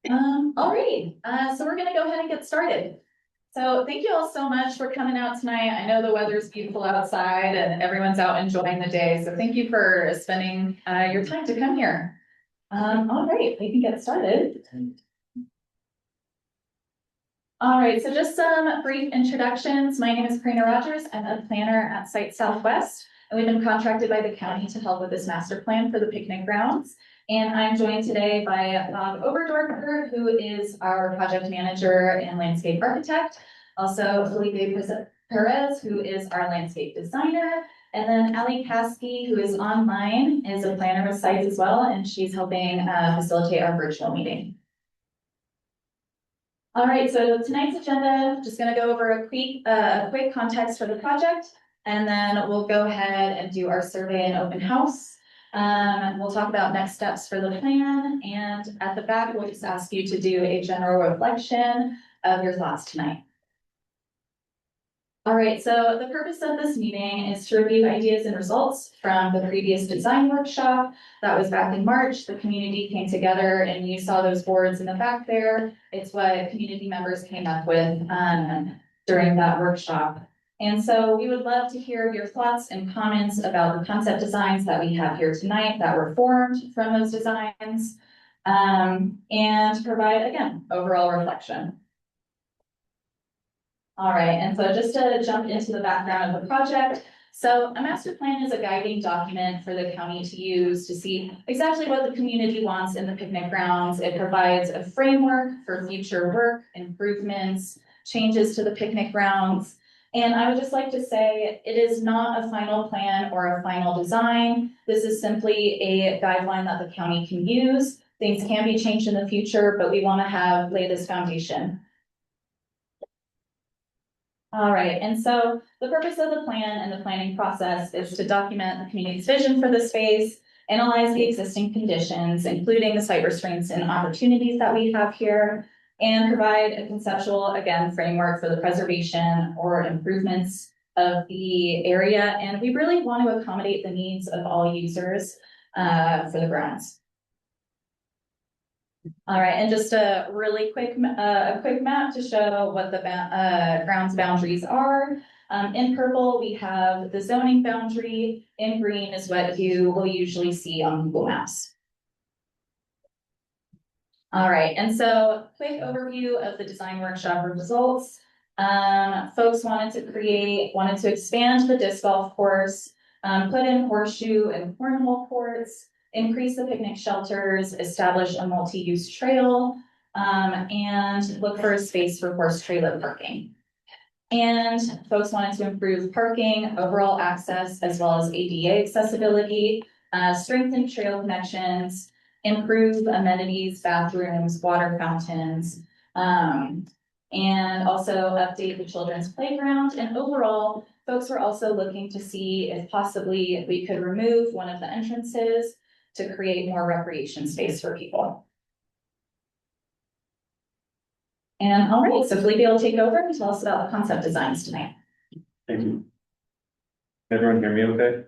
Alrighty, so we're gonna go ahead and get started. So thank you all so much for coming out tonight. I know the weather's beautiful outside and everyone's out enjoying the day. So thank you for spending your time to come here. All right, we can get started. All right, so just some brief introductions. My name is Karina Rogers. I'm a planner at Site Southwest, and we've been contracted by the county to help with this master plan for the picnic grounds. And I'm joined today by Bob Oberdorfer, who is our project manager and landscape architect. Also, Felipe Perez, who is our landscape designer. And then Ali Kasky, who is online, is a planner with sites as well, and she's helping facilitate our virtual meeting. All right, so tonight's agenda, just gonna go over a quick context for the project, and then we'll go ahead and do our survey and open house. We'll talk about next steps for the plan, and at the back, we'll just ask you to do a general reflection of your thoughts tonight. All right, so the purpose of this meeting is to review ideas and results from the previous design workshop. That was back in March. The community came together and you saw those boards in the back there. It's what community members came up with during that workshop. And so we would love to hear your thoughts and comments about the concept designs that we have here tonight that were formed from those designs, and provide, again, overall reflection. All right, and so just to jump into the background of the project. So a master plan is a guiding document for the county to use to see exactly what the community wants in the picnic grounds. It provides a framework for future work, improvements, changes to the picnic grounds. And I would just like to say it is not a final plan or a final design. This is simply a guideline that the county can use. Things can be changed in the future, but we want to lay this foundation. All right, and so the purpose of the plan and the planning process is to document the community's vision for the space, analyze the existing conditions, including the site restraints and opportunities that we have here, and provide a conceptual, again, framework for the preservation or improvements of the area. And we really want to accommodate the needs of all users for the grounds. All right, and just a really quick map to show what the grounds boundaries are. In purple, we have the zoning boundary. In green is what you will usually see on Google Maps. All right, and so quick overview of the design workshop results. Folks wanted to expand the disc golf course, put in horseshoe and cornhole courts, increase the picnic shelters, establish a multi-use trail, and look for a space for horse trailer parking. And folks wanted to improve parking, overall access, as well as ADA accessibility, strengthen trail connections, improve amenities, bathrooms, water fountains, and also update the children's playground. And overall, folks were also looking to see if possibly we could remove one of the entrances to create more recreation space for people. And all right, so Felipe will take over and tell us about the concept designs tonight. Thank you. Can everyone hear me okay?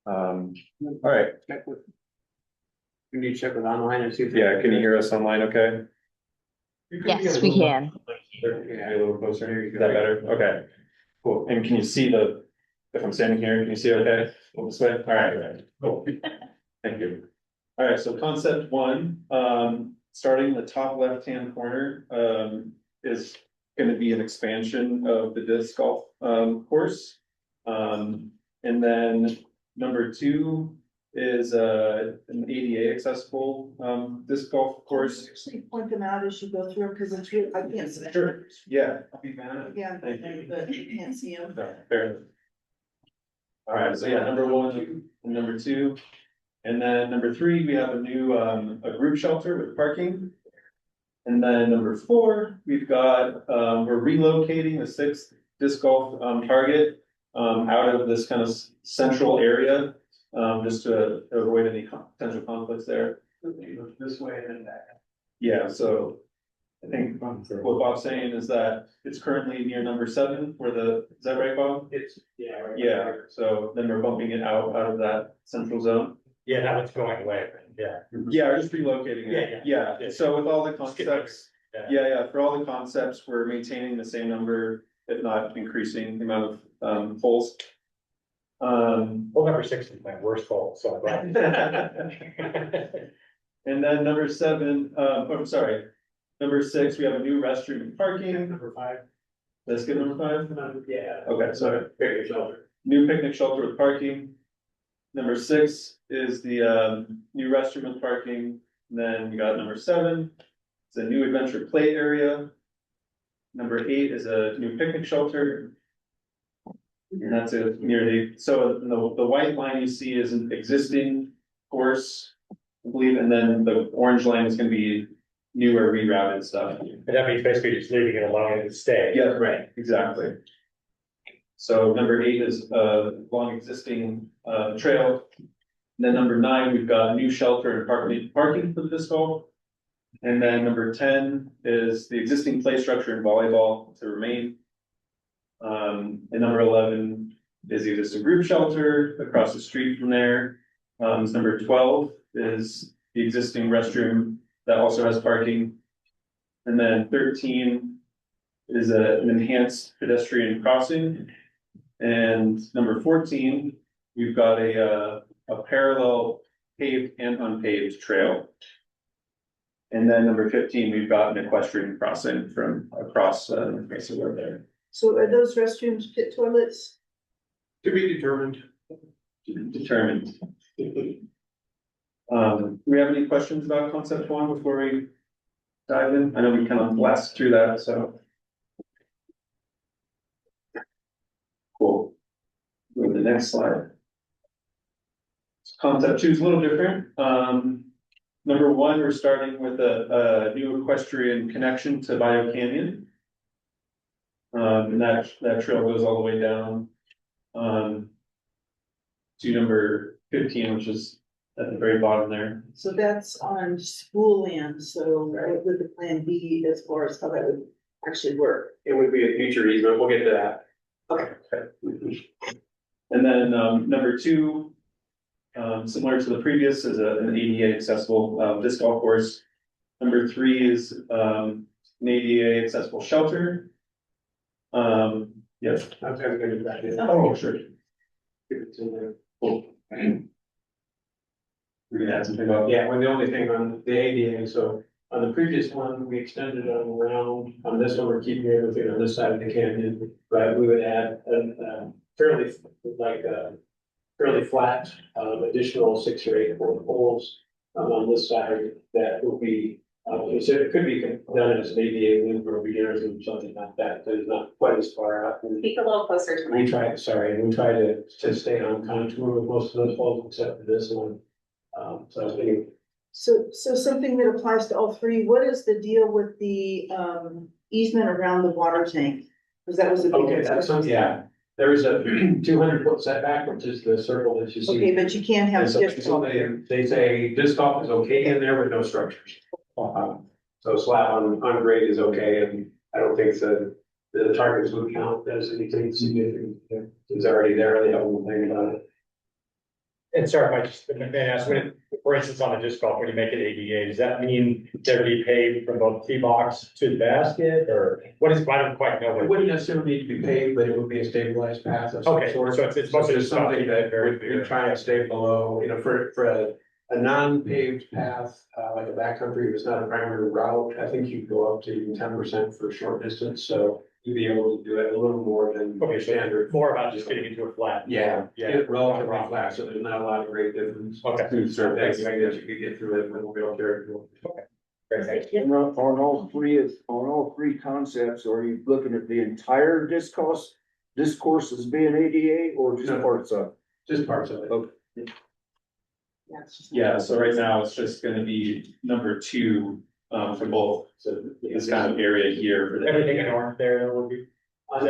All right. We need to check with online and see if. Yeah, can you hear us online okay? Yes, we can. Be a little closer. Is that better? Okay, cool. And can you see if I'm standing here, can you see okay? This way? All right, cool. Thank you. All right, so concept one, starting in the top left-hand corner, is going to be an expansion of the disc golf course. And then number two is an ADA accessible disc golf course. Actually point them out as you go through, because it's really, I can't see. Sure. Yeah, I'll be back. Again, Thank you. but you can't see them. No, fair enough. All right, so yeah, number one and number two. And then number three, we have a new a group shelter with parking. And then number four, we've got we're relocating the sixth disc golf target out of this kind of central area, just to avoid any potential conflicts there. This way and then that. Yeah, so I think what Bob's saying is that it's currently near number 7 where is that right, Bob? It's, yeah. Right Yeah, so then we're bumping it out of that central zone. Yeah, that one's going away. Yeah. Yeah, we're just relocating Yeah, it. yeah. Yeah, so with all the concepts, Yeah. yeah, for all the concepts, we're maintaining the same number, if not increasing the amount of poles. Hole number 6 is my worst hole, so. I'm glad. And then number 7, I'm sorry, number 6, we have a new restroom and parking. Number 5. Let's get number 5. Yeah. Okay, sorry. Picnic shelter. New picnic shelter with parking. Number 6 is the new restroom with parking. Then we got number 7. It's a new adventure play area. Number 8 is a new picnic shelter. And that's it nearly, so the white line you see is an existing course, I believe, and then the orange line is gonna be newer rerouted stuff. And that means basically just leaving it alone and stay. Yeah, right, exactly. So number 8 is long existing trail. And then number 9, we've got a new shelter and parking for the disc golf. And then number 10 is the existing play structure and volleyball to remain. And number 11 is the existing group shelter across the street from there. Number 12 is the existing restroom that also has parking. And then 13 is an enhanced pedestrian crossing. And number 14, we've got a parallel paved and unpaved trail. And then number 15, we've got an equestrian crossing from across Mesa Road there. So are those restrooms pit toilets? To be determined. Determined. Do we have any questions about concept 1 before we dive in? I know we kind of blasted through that, so. Cool. Go to the next slide. Concept 2 is a little different. Number 1, we're starting with a new equestrian connection to Bio Canyon. And that trail goes all the way down to number 15, which is at the very bottom there. So that's on school land, so what would the plan be as far as how that would actually work? It would be a future easement, we'll get to that. Okay. And then number 2, similar to the previous, is an ADA accessible disc golf course. Number 3 is an ADA accessible shelter. Yes. I'm gonna do that. Oh, sure. Give it to them. Cool. We're gonna add something about. Yeah, well, the only thing on the ADA, so on the previous one, we extended it around, on this one, we're keeping everything on this side of the canyon. But we would add a fairly, fairly flat, additional 6 or 8 poles on this side that will be, so it could be done as an ADA loop or beginners or something like that, but it's not quite as far out. Speak a little closer to me. We try to stay on contour with most of those poles except for this one. So I think So something that applies to all 3, what is the deal with the easement around the water tank? Because that was a big. okay, that's something, yeah. There is a 200-foot setback, which is the circle that you see. Okay, but you can't have And so disc golf there. they say disc golf is okay in there with no structures. So slab on grade is okay, and I don't think the targets would count as anything significant. It's already there, they don't know anything about it. And sorry, if I just, may I ask, for instance, on the disc golf, when you make it ADA, does that mean they'll be paved from both tee box to the basket, or what is, I don't quite know It what. wouldn't necessarily need to be paved, but it would be a stabilized path of some Okay, sort. so it's mostly just something that very we try and stay below, for a non-paved path, like a backcountry, if it's not a primary route, I think you could go up to even 10% for short distance, so you'd be able to do it a little more than Okay, so standard. more about just getting into a flat. Yeah, Yeah. get it relatively flat, so there's not a lot of great difference. Okay. So that's the way that you could get through it with a wheelchair. Great, thank you. And on all 3 concepts, are you looking at the entire discourse as being ADA or just No. parts of it? Just parts of it. Yeah, so right now it's just gonna be number 2 for both, so this kind of area here for the. Everything in orange there would be,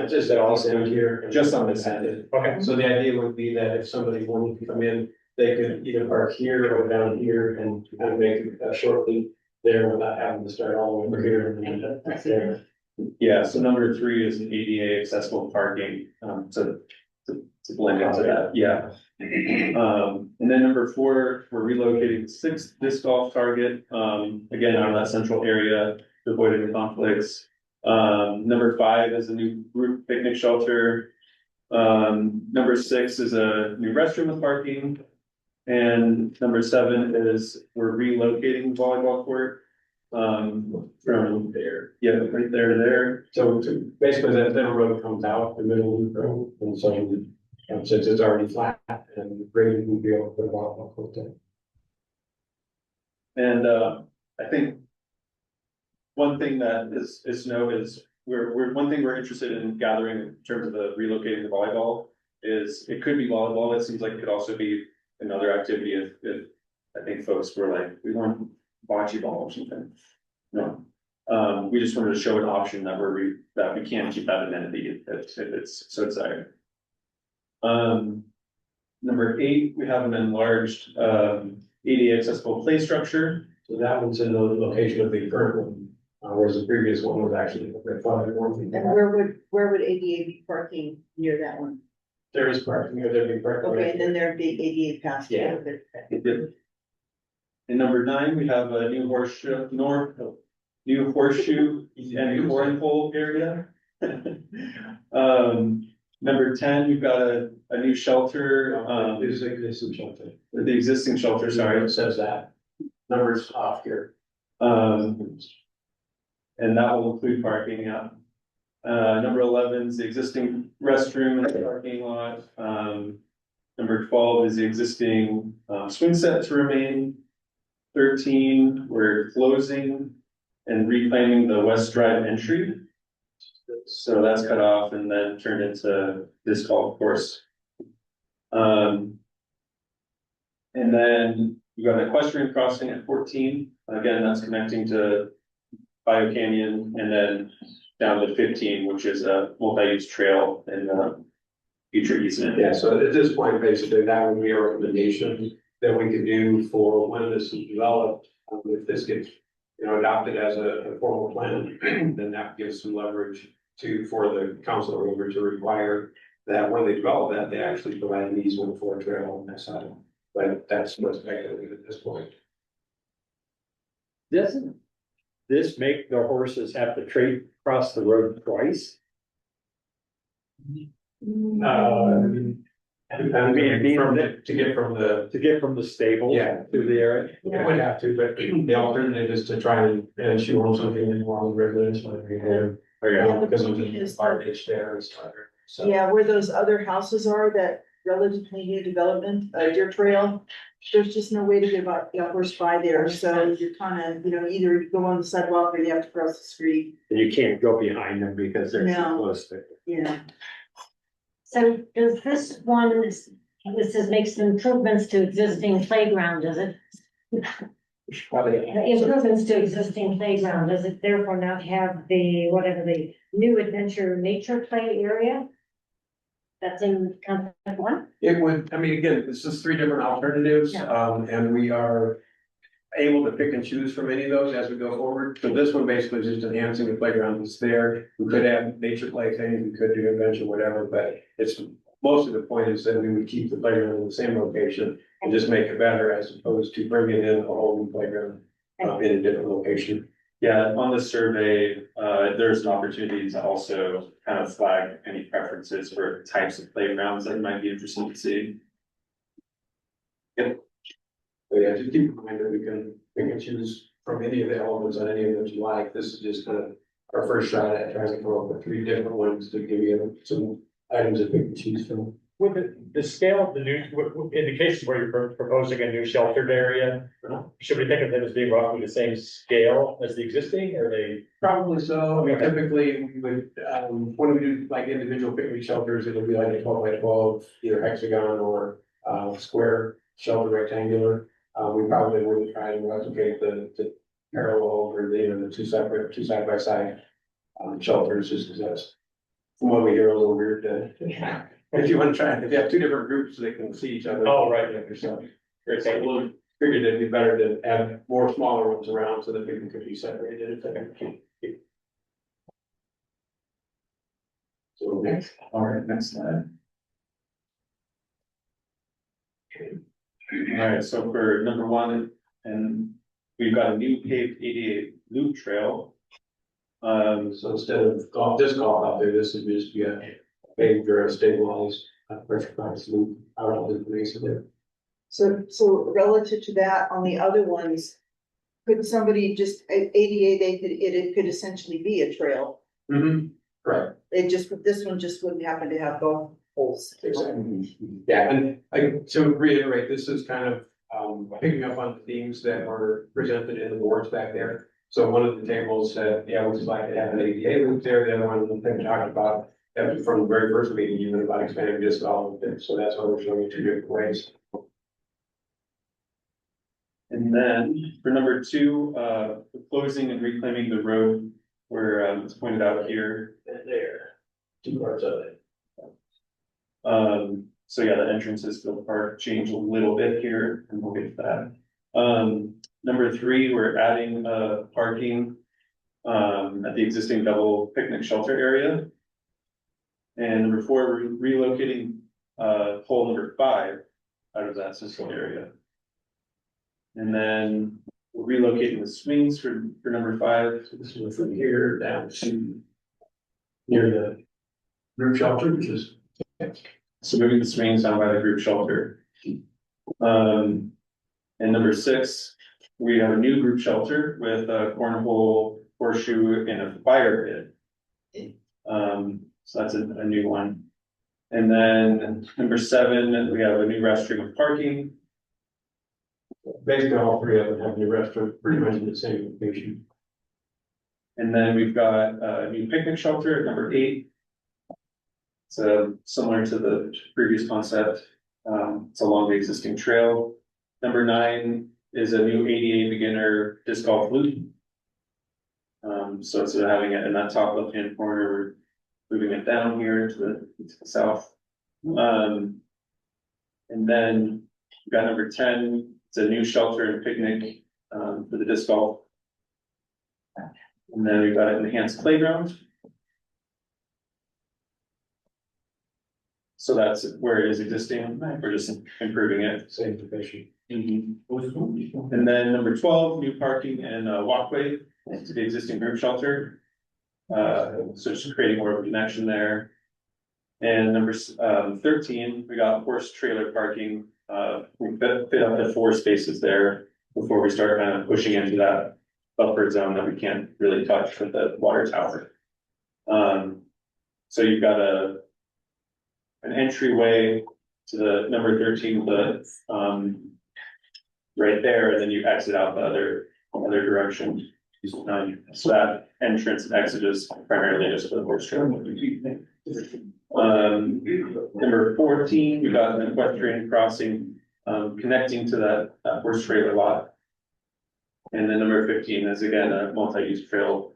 Just that all down here. Just on this end. okay, So the idea would be that if somebody wanted to come in, they could either park here or down here and kind of make a short loop there without having to start all over here and then end up there. Yeah, so number 3 is an ADA accessible parking, so to blend into that, yeah. And then number 4, we're relocating 6th disc golf target, again, out of that central area, to avoid any conflicts. Number 5 is a new group picnic shelter. Number 6 is a new restroom with parking. And number 7 is we're relocating volleyball court. From there, yeah, right there to there. So basically that then road comes out the middle of the road, and so since it's already flat and the grade will be able to put a volleyball court there. And I think one thing that is known is one thing we're interested in gathering in terms of the relocating the volleyball is it could be volleyball. It seems like it could also be another activity if I think folks were like, we want bocce ball or something. No, we just wanted to show an option that we can keep that amenity if it's so desired. Number 8, we have an enlarged ADA accessible play structure. So that one's in the location of the current one, whereas the previous one was actually. And where would ADA be parking near that one? There is parking, there'd be parking. Okay, and then there'd be ADA past. Yeah. And number 9, we have a new horseshoe and mooring pole area. Number 10, we've got a new shelter, There's the existing shelter. the existing shelter, sorry. It says that. Numbers off here. And that will include parking, yeah. Number 11 is the existing restroom in the parking lot. Number 12 is the existing swing set to remain. 13, we're closing and reclaiming the West Drive entry. So that's cut off and then turned into this golf course. And then you got an equestrian crossing at 14. Again, that's connecting to Bio Canyon, and then down to 15, which is a multi-use trail and future easement. Yeah, so at this point, basically, that would be a recommendation that we could do for when this is developed. If this gets, adopted as a formal plan, then that gives some leverage for the council over to require that when they develop that, they actually provide an easement for a trail on that side. But that's what's speculative at this point. Doesn't this make the horses have to trade across the road twice? To get from the. To get from the stable? Yeah. To the area? It would have to, but the alternative is to try and shoehorn something in along the residential area. Yeah, the Because of point the is fire that- ditch there and stuff. So. Yeah, where those other houses are, that relatively new development, Deer Trail, there's just no way to get a horse by there, so you're kind of, either you go on the sidewalk or you have to cross the street, And you can't go behind them because they're so No. close to. So does this one, this says makes improvements to existing playground, does it? Improvements to existing playground, does it therefore not have the new adventure nature play area? That's in concept 1? It would, again, this is 3 different alternatives, Yeah. and we are able to pick and choose from any of those as we go forward. So this one basically is just enhancing the playground that's there. We could have nature play things, we could do adventure, whatever, but it's, most of the point is that we would keep the playground in the same location and just make it better as opposed to bringing in a whole new playground in a different location. Yeah, on the survey, there's an opportunity to also kind of flag any preferences for types of playgrounds that might be interesting to see. So yeah, just keep in mind that we can choose from any of the elements on any of them you like. This is just kind of our first shot at trying to come up with 3 different ones to give you some items that we can choose from. With the scale of the new, in the cases where you're proposing a new sheltered area, should we think of them as being roughly the same scale as the existing, or they? Probably so. Typically, we would, when we do like individual picnic shelters, it'll be like a 12 by 12, either hexagon or square shelter rectangular. We probably wouldn't try and replicate the parallel or the two side by side shelters, just because that's from what we hear a little weird. If you want to try, if you have 2 different groups, they can see each other. Oh, right. So we'll figured it'd be better to have more smaller ones around so that people could be separated. So All right, next slide. Alright, so for number one, and we've got a new paved ADA loop trail. So instead of disc golf out there, this would just be a paved or a stabilized, pressurized loop out of the Mesa there. So relative to that, on the other ones, could somebody just, ADA, it could essentially be a trail. Right. This one just wouldn't happen to have golf holes. Exactly. Yeah, and to reiterate, this is kind of, picking up on the themes that were presented in the boards back there. So one of the tables said, yeah, we'd like to have an ADA loop there, the other one, the thing we talked about, that was from the very first meeting, even about expanding disc golf, so that's why we're showing you two different ways. And then for number two, closing and reclaiming the road where it's pointed out here. And there, two parts of it. So yeah, the entrances to the park change a little bit here, and we'll get to that. Number three, we're adding parking at the existing double picnic shelter area. And number four, we're relocating pole number 5 out of that system area. And then we're relocating the swings for number 5. So this is from here down to near the group shelter, which is. So moving the swings down by the group shelter. And number 6, we have a new group shelter with a cornhole, horseshoe, and a fire pit. So that's a new one. And then number 7, we have a new restroom with parking. Basically, all three of them have the restaurant pretty much in the same location. And then we've got a new picnic shelter at number 8. So similar to the previous concept, it's along the existing trail. Number 9 is a new ADA beginner disc golf loop. So instead of having it in that top left-hand corner, we're moving it down here to the south. And then we've got number 10, it's a new shelter and picnic for the disc golf. And then we've got an enhanced playground. So that's where it is existing, we're just improving it. Same location. And then number 12, new parking and walkway to the existing group shelter. So just creating more of a connection there. And number 13, we got horse trailer parking. We fit up to 4 spaces there before we start kind of pushing into that buffer zone that we can't really touch with the water tower. So you've got an entryway to the number 13, right there, and then you exit out the other direction. So that entrance and exit is primarily just for the horse trailer. Number 14, we got an equestrian crossing connecting to that horse trailer lot. And then number 15 is again a multi-use trail,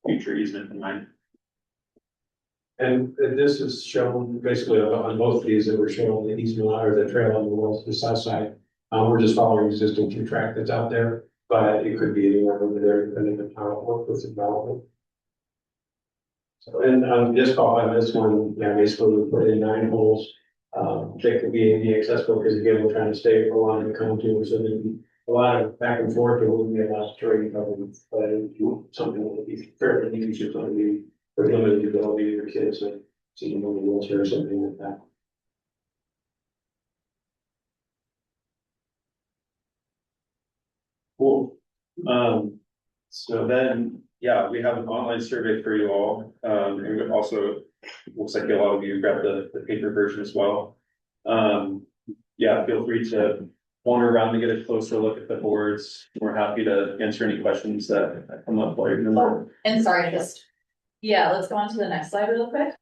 future easement in mind. And this is shown basically on both of these that we're showing the easement or the trail on the west, the south side. We're just following existing 2 track that's out there, but it could be anywhere over there depending on how it works with development. So, and disc golf on this one, yeah, basically we put in 9 holes. They could be ADA accessible because again, we're trying to stay for a lot of the contour, so there'd be a lot of back and forth. There wouldn't be a lot of terrain covered, but something that would be fairly easy to be for limited ability for kids like seeing over wheelchair or something like that. Cool. So then, yeah, we have an online survey for you all. And it also looks like a lot of you grabbed the paper version as well. Yeah, feel free to wander around to get a closer look at the boards. We're happy to answer any questions that come up while you're doing that. And sorry, let's go on to the next slide real quick.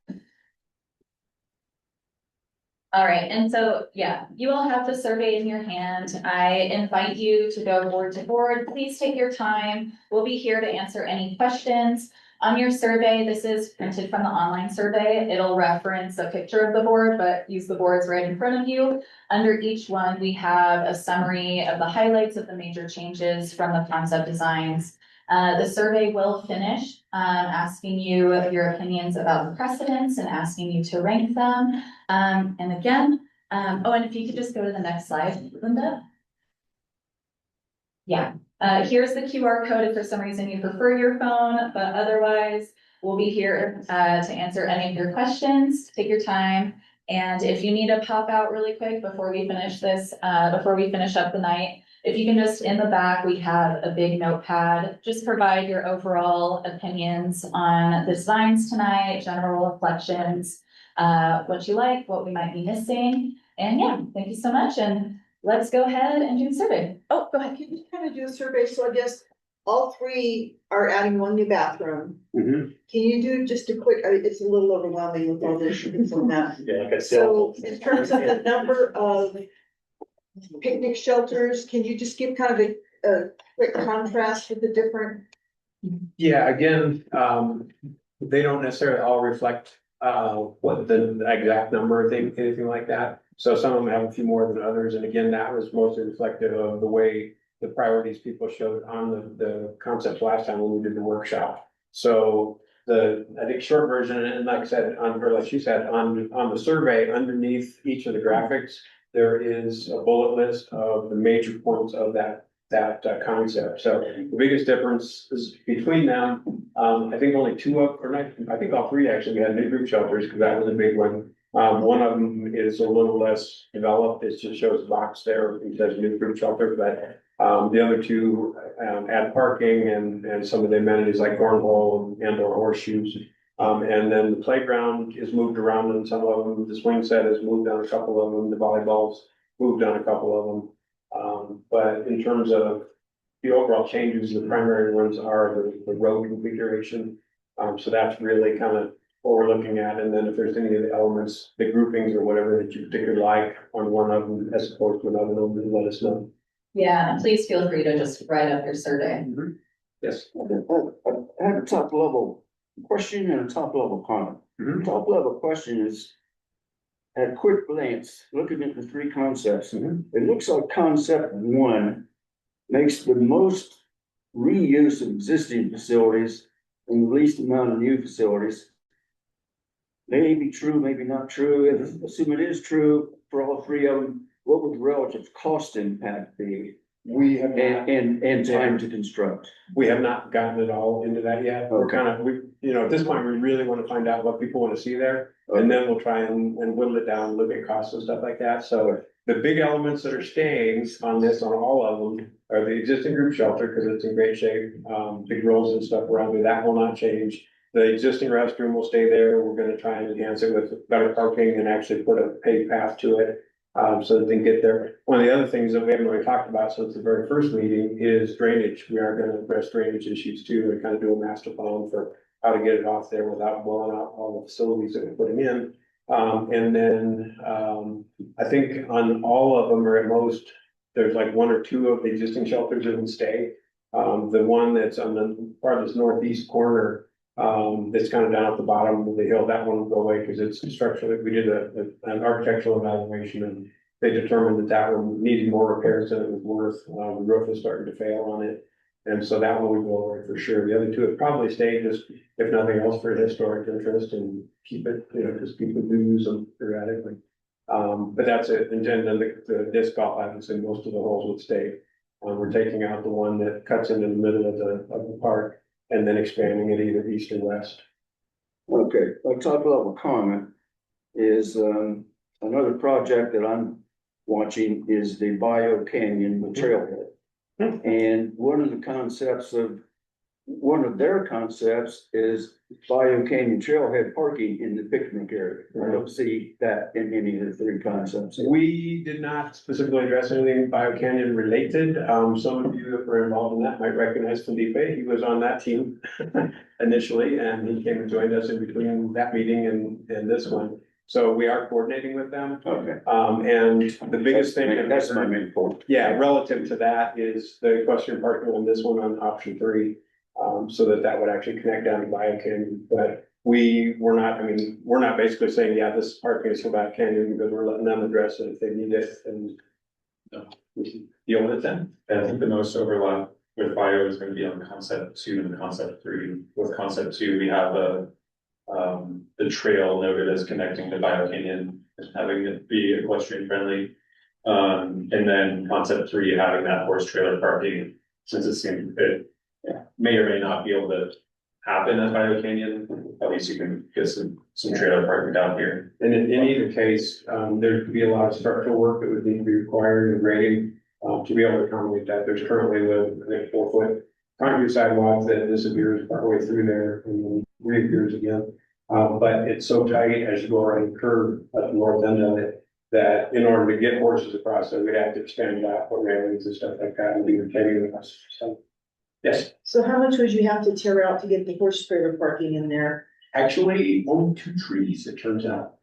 All right, and so, yeah, you all have the survey in your hand. I invite you to go board to board. Please take your time. We'll be here to answer any questions. On your survey, this is printed from the online survey. It'll reference a picture of the board, but use the boards right in front of you. Under each one, we have a summary of the highlights of the major changes from the concept designs. The survey will finish asking you your opinions about the precedents and asking you to rank them. And again, Oh, and if you could just go to the next slide, Linda. Yeah, here's the QR code if for some reason you prefer your phone, but otherwise we'll be here to answer any of your questions. Take your time. And if you need to pop out really quick before we finish this, before we finish up the night, if you can just in the back, we have a big notepad. Just provide your overall opinions on the designs tonight, general reflections, what you like, what we might be missing. And yeah, thank you so much. And let's go ahead and do the survey. Oh, go ahead. Can you kind of do a survey? So I guess all three are adding one new bathroom. Mhm. Can you do just a quick, it's a little overwhelming with all this and that. Yeah, like a So cell. in terms of the number of picnic shelters, can you just give kind of a quick contrast with the different? Yeah, again, they don't necessarily all reflect, what the exact number of things, anything like that. So some of them have a few more than others, and again, that was mostly reflective of the way the priorities people showed on the concepts last time when we did the workshop. So I think short version, and like I said, or like she said, on the survey, underneath each of the graphics, there is a bullet list of the major points of that concept. So the biggest difference is between them. I think only two of, or not, I think all three actually had new group shelters because that was a big one. One of them is a little less developed. It just shows a box there. It says new group shelter, but the other two add parking and some of the amenities like cornhole and or horseshoes. And then the playground is moved around in some of them. The swing set has moved on a couple of them. The volleyball's moved on a couple of them. But in terms of the overall changes, the primary ones are the road configuration. So that's really kind of what we're looking at. And then if there's any of the elements, the groupings or whatever that you particularly like on one of them as opposed to another, then let us know. Yeah, and please feel free to just write up your survey. Yes. I have a top level question and a top level comment. Mhm. Top level question is, at quick glance, looking at the three concepts, it looks like concept one makes the most reuse of existing facilities and the least amount of new facilities. Maybe true, maybe not true. And assume it is true for all three of them, what would the relative cost impact be? We have not, And time to construct? we have not gotten it all into that yet. We're kind of, at this point, we really want to find out what people want to see there. And then we'll try and whittle it down, look at costs and stuff like that. So the big elements that are staying on this, on all of them, are the existing group shelter, because it's in great shape. Big rolls and stuff around it, that will not change. The existing restroom will stay there. We're gonna try and enhance it with better parking and actually put a paved path to it. So that they can get there. One of the other things that we haven't really talked about since the very first meeting is drainage. We are gonna address drainage issues too, and kind of do a master plan for how to get it off there without blowing out all the facilities that we're putting in. And then, I think on all of them, or at most, there's like one or two of the existing shelters that would stay. The one that's on the farthest northeast corner, that's kind of down at the bottom of the hill, that one will go away because it's structurally, we did an architectural evaluation and they determined that one needed more repairs than it was worth. The roof is starting to fail on it. And so that one would go away for sure. The other two would probably stay just, if nothing else, for historic interest and keep it, because people do use them periodically. But that's it. And then the disc golf, obviously, most of the holes would stay. We're taking out the one that cuts into the middle of the park and then expanding it either east or west. Okay, my top level comment is, another project that I'm watching is the Bio Canyon, the trailhead. And one of their concepts is Bio Canyon trailhead parking in the picnic area. I don't see that in any of the three concepts. We did not specifically address anything Bio Canyon related. Some of you that were involved in that might recognize Felipe. He was on that team initially, and he came and joined us in between that meeting and this one. So we are coordinating with them. Okay. And the biggest thing. That's my main point. Yeah, relative to that is the equestrian parking on this one on option 3. So that would actually connect down to Bio Canyon, but we're not basically saying, yeah, this parking is for Bio Canyon, because we're letting them address it if they need it, and we can deal with it then. I think the most overlap with bio is going to be on concept 2 and concept 3. With concept 2, we have the trail noted as connecting to Bio Canyon. and having it be equestrian friendly. And then concept 3, having that horse trailer parking, since it seems it may or may not be able to happen at Bio Canyon, at least you can get some trailer parking down here. And in either case, there could be a lot of structural work that would need to be required and grading, to be able to accommodate that. There's currently the 4-foot concrete sidewalk that disappears partway through there and then reappears again. But it's so tight as you go around the curve at the north end of it, that in order to get horses across it, we'd have to expand it out, put railings and stuff like that, and be retaining us. So, yes, So how much would you have to tear out to get the horse trailer parking in there? actually, only 2 trees, it turns out.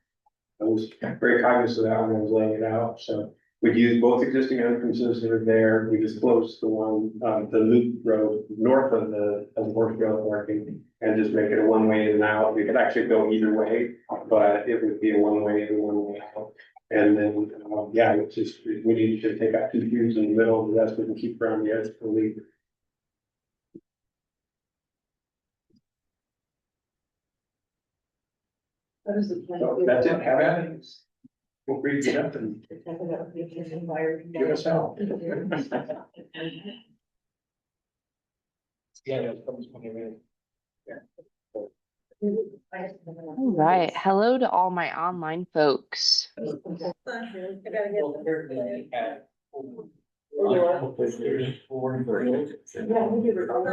I was very cognizant of that when I was laying it out, so we'd use both existing entrances that are there. We just closed the one, the loop road north of the horse trailer parking and just make it a one-way in and out. We could actually go either way, but it would be a one-way in and one-way out. And then, yeah, it's just, we need to take out 2 trees in the middle, the rest we can keep around the edge for leave. What is the plan? So that's it, have at it. Feel free to get up and give us help. Yeah. All right. Hello to all my online folks. Yeah, we give it all.